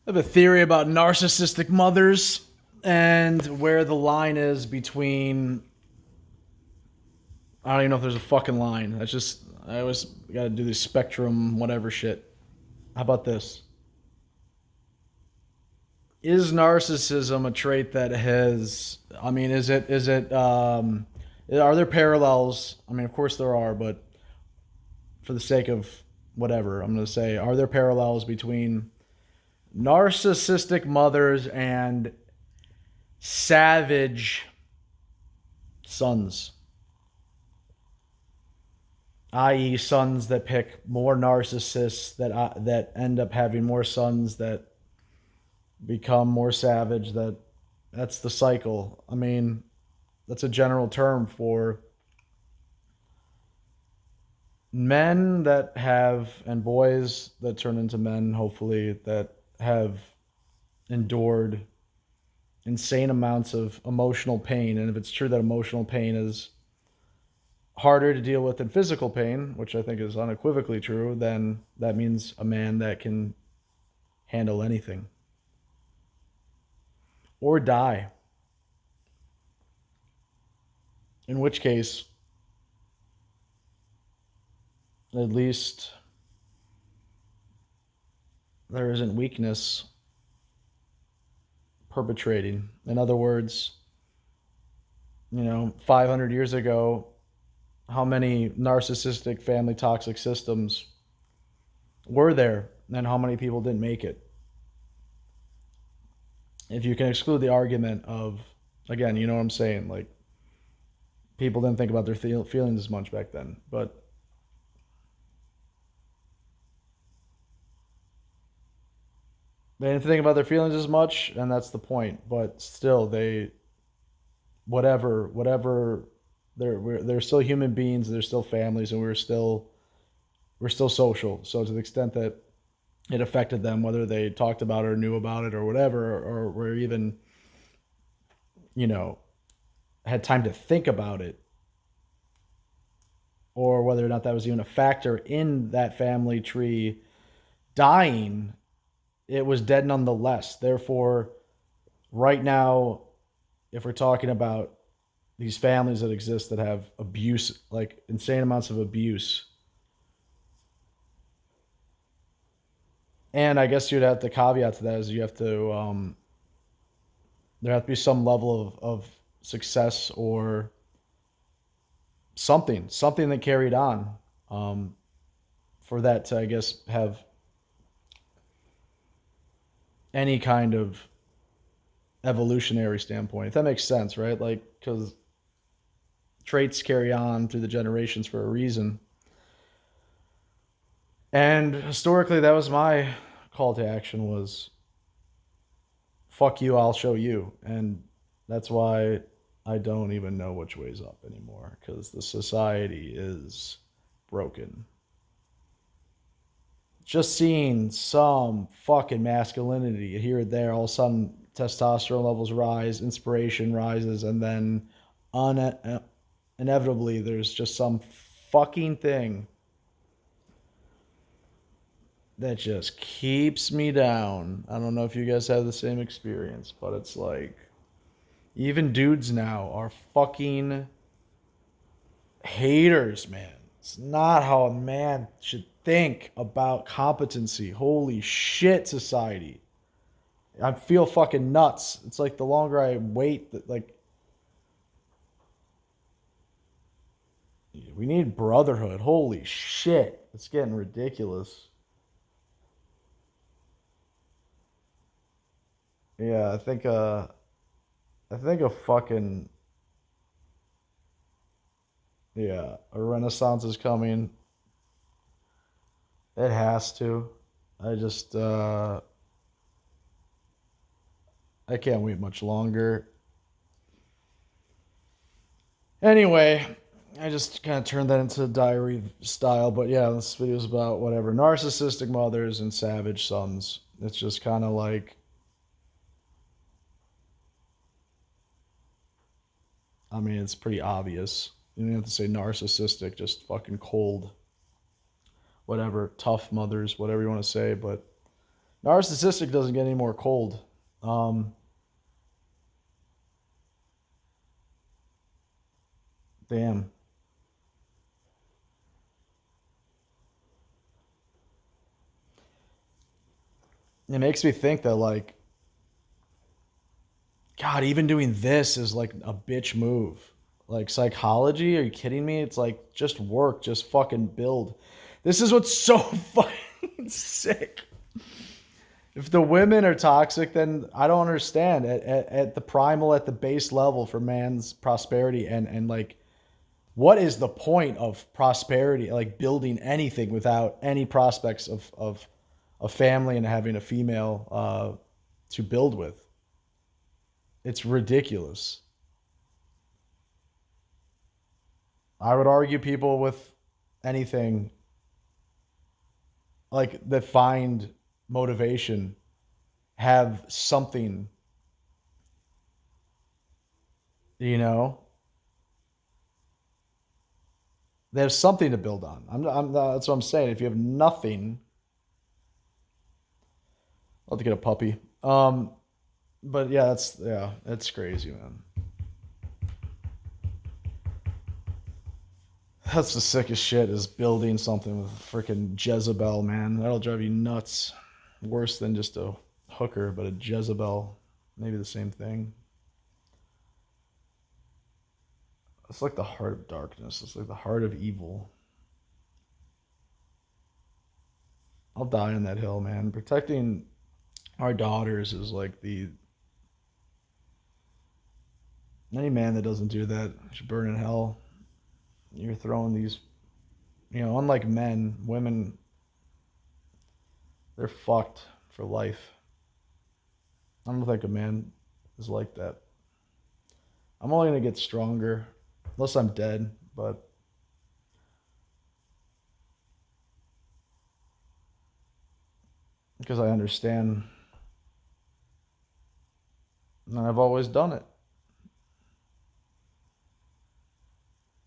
I have a theory about narcissistic mothers and where the line is between. I don't even know if there's a fucking line. That's just. I always gotta do this spectrum, whatever shit. How about this? Is narcissism a trait that has. I mean, are there parallels? I mean, of course there are, but for the sake of whatever, I'm going to say, are there parallels between narcissistic mothers and savage sons, i.e., sons that pick more narcissists that end up having more sons that become more savage. That's the cycle. I mean, that's a general term for men that have and boys that turn into men, hopefully, that have endured insane amounts of emotional pain. And if it's true that emotional pain is harder to deal with than physical pain, which I think is unequivocally true, then that means a man that can handle anything or die. In which case, at least there isn't weakness perpetrating. In other words, 500 years ago, how many narcissistic family toxic systems were there and how many people didn't make it? If you can exclude the argument of, again, you know what I'm saying, like people didn't think about their feelings as much back then, but they didn't think about their feelings as much, and that's the point. But still, whatever, they're still human beings, they're still families, and we're still social. So to the extent that it affected them, whether they talked about it or knew about it or whatever, or were even, you know, had time to think about it, or whether or not that was even a factor in that family tree dying, it was dead nonetheless. Therefore, right now, if we're talking about these families that exist that have abuse, like insane amounts of abuse, and I guess you'd have to caveat to that is you have to there have to be some level of success or something that carried on um, for that to, I guess, have any kind of evolutionary standpoint, if that makes sense, right? Like, because traits carry on through the generations for a reason. And historically, that was my call to action was fuck you, I'll show you. And that's why I don't even know which way's up anymore, because the society is broken. Just seeing some fucking masculinity here and there, all of a sudden testosterone levels rise, inspiration rises, and then un- inevitably there's just some fucking thing that just keeps me down. I don't know if you guys have the same experience, but it's like even dudes now are fucking haters, man. It's not how a man should think about competency. Holy shit, society. I feel fucking nuts. It's like the longer I wait, that like we need brotherhood. Holy shit. It's getting ridiculous. Yeah, I think a fucking yeah, a renaissance is coming. It has to. I just I can't wait much longer. Anyway, I just kind of turned that into diary style, but yeah, this video is about whatever narcissistic mothers and savage sons. It's just kind of like, I mean, it's pretty obvious. You don't have to say narcissistic, just fucking cold, whatever, tough mothers, whatever you want to say. But Narcissistic doesn't get any more cold. Um, Damn. It makes me think that, like, God, even doing this is like a bitch move. Like psychology? Are you kidding me? It's like just work, just fucking build. This is what's so fucking sick. If the women are toxic, then I don't understand. At the primal, at the base level for man's prosperity, and like, what is the point of prosperity? Like building anything without any prospects of a family and having a female to build with. It's ridiculous. I would argue people with anything like that find motivation have something, you know, there's something to build on. That's what I'm saying. If you have nothing, I'll have to get a puppy. But yeah, that's crazy, man. That's the sickest shit is building something with freaking Jezebel, man. That'll drive you nuts. Worse than just a hooker, but a Jezebel. Maybe the same thing. It's like the heart of darkness. It's like the heart of evil. I'll die on that hill, man. Protecting our daughters is like the any man that doesn't do that should burn in hell. You're throwing these, unlike men, women, they're fucked for life. I don't think a man is like that. I'm only gonna get stronger, unless I'm dead. But because I understand, and I've always done it.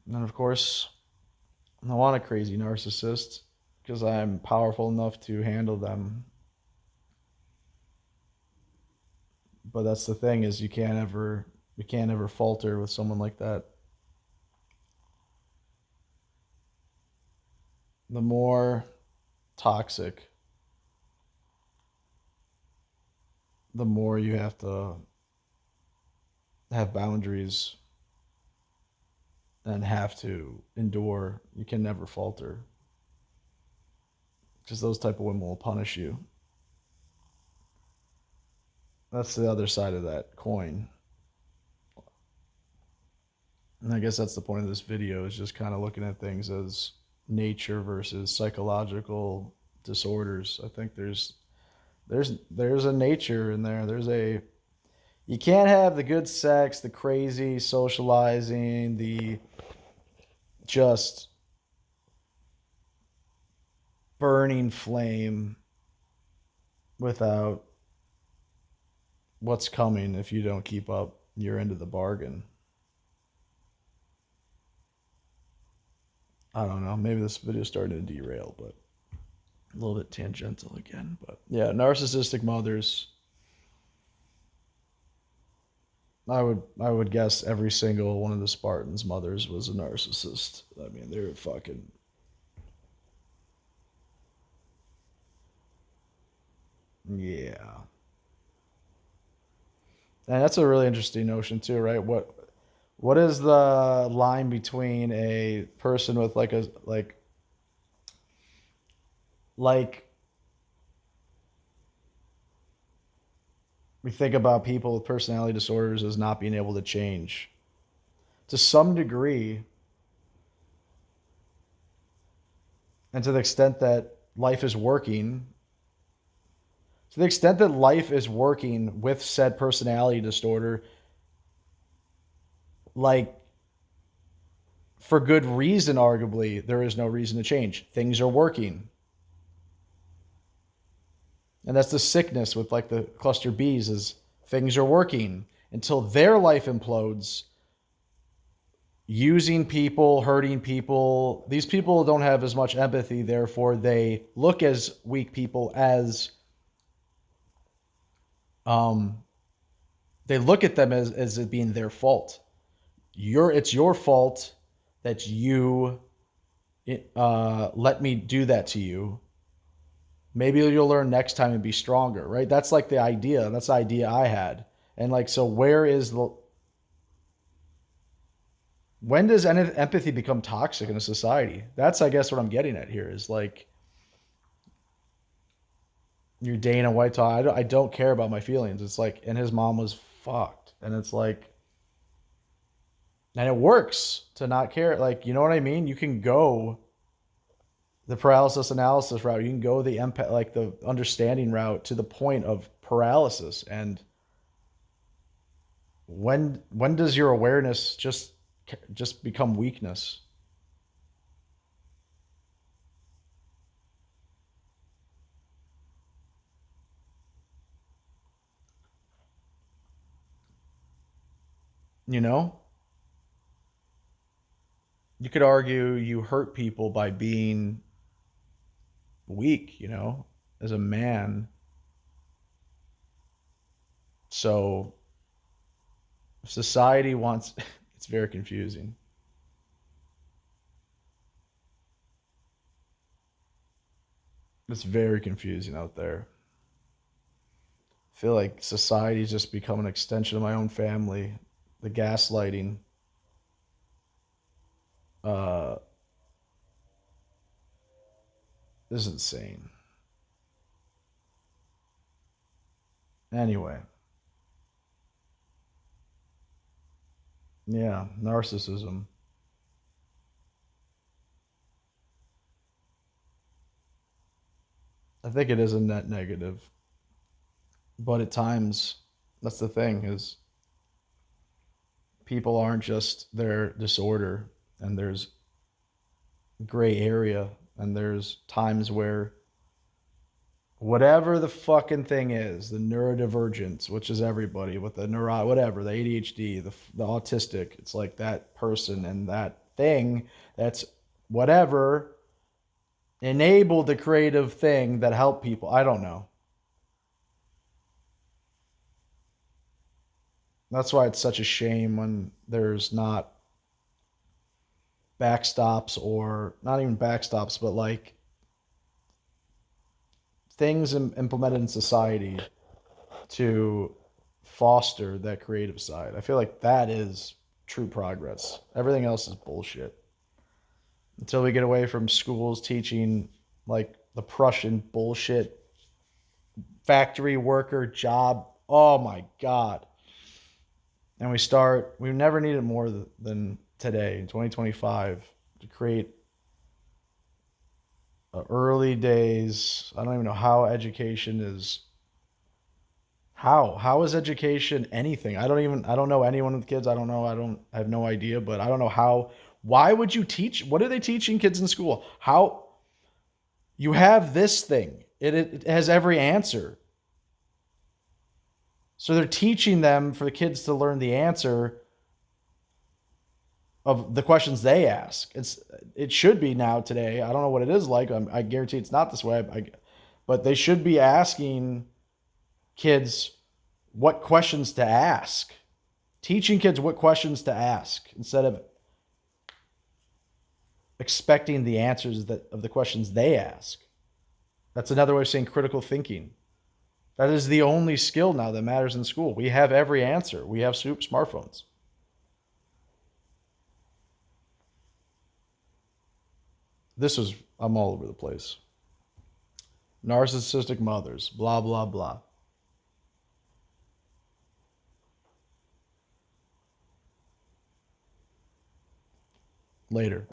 And of course, I want a crazy narcissist because I'm powerful enough to handle them. But that's the thing is you can't ever falter with someone like that. The more toxic, the more you have to have boundaries and have to endure. You can never falter because those type of women will punish you. That's the other side of that coin. And I guess that's the point of this video is just kind of looking at things as nature versus psychological disorders. I think there's a nature in there. You can't have the good sex, the crazy socializing, the just burning flame without what's coming if you don't keep up your end of the bargain. I don't know. Maybe this video is starting to derail, but a little bit tangential again. But yeah, narcissistic mothers. I would guess every single one of the Spartans' mothers was a narcissist. I mean, they're fucking yeah. And that's a really interesting notion too, right? What is the line between a person with like we think about people with personality disorders as not being able to change to some degree, and to the extent that life is working, to the extent that life is working with said personality disorder, like for good reason, arguably, there is no reason to change. Things are working. And that's the sickness with like the cluster Bs is things are working until their life implodes, using people, hurting people. These people don't have as much empathy, therefore they look as weak people as um, they look at them as it being their fault. It's your fault that you let me do that to you. Maybe you'll learn next time and be stronger, right? That's like the idea. That's the idea I had. And like, so where is the, when does empathy become toxic in a society? That's, I guess, what I'm getting at here is like, you're Dana White talk. I don't care about my feelings. It's like, and his mom was fucked. And it's like, and it works to not care. Like, you know what I mean? You can go the paralysis analysis route. You can go the empath, like the understanding route to the point of paralysis. And when does your awareness just become weakness? You know, you could argue you hurt people by being weak, you know, as a man. So if society wants, it's very confusing. It's very confusing out there. I feel like society's just become an extension of my own family. The gaslighting uh, is insane. Anyway, yeah, narcissism. I think it is a net negative, but at times, that's the thing is people aren't just their disorder, and there's gray area, and there's times where whatever the fucking thing is, the neurodivergence, which is everybody with the whatever, the ADHD, the autistic, it's like that person and that thing that's whatever enabled the creative thing that helped people. I don't know. That's why it's such a shame when there's not backstops, or not even backstops, but like things implemented in society to foster that creative side. I feel like that is true progress. Everything else is bullshit. Until we get away from schools teaching like the Prussian bullshit factory worker job. Oh my God. And we never needed more than today in 2025 to create early days. I don't even know how education is. How is education anything? I don't know anyone with kids. I have no idea, but I don't know how. Why would you teach? What are they teaching kids in school? How you have this thing? It has every answer. So they're teaching them for the kids to learn the answer of the questions they ask. It should be now today. I don't know what it is like. I guarantee it's not this way. But they should be asking kids what questions to ask. Teaching kids what questions to ask instead of expecting the answers of the questions they ask. That's another way of saying critical thinking. That is the only skill now that matters in school. We have every answer. We have smartphones. I'm all over the place. Narcissistic mothers, blah, blah, blah. Later.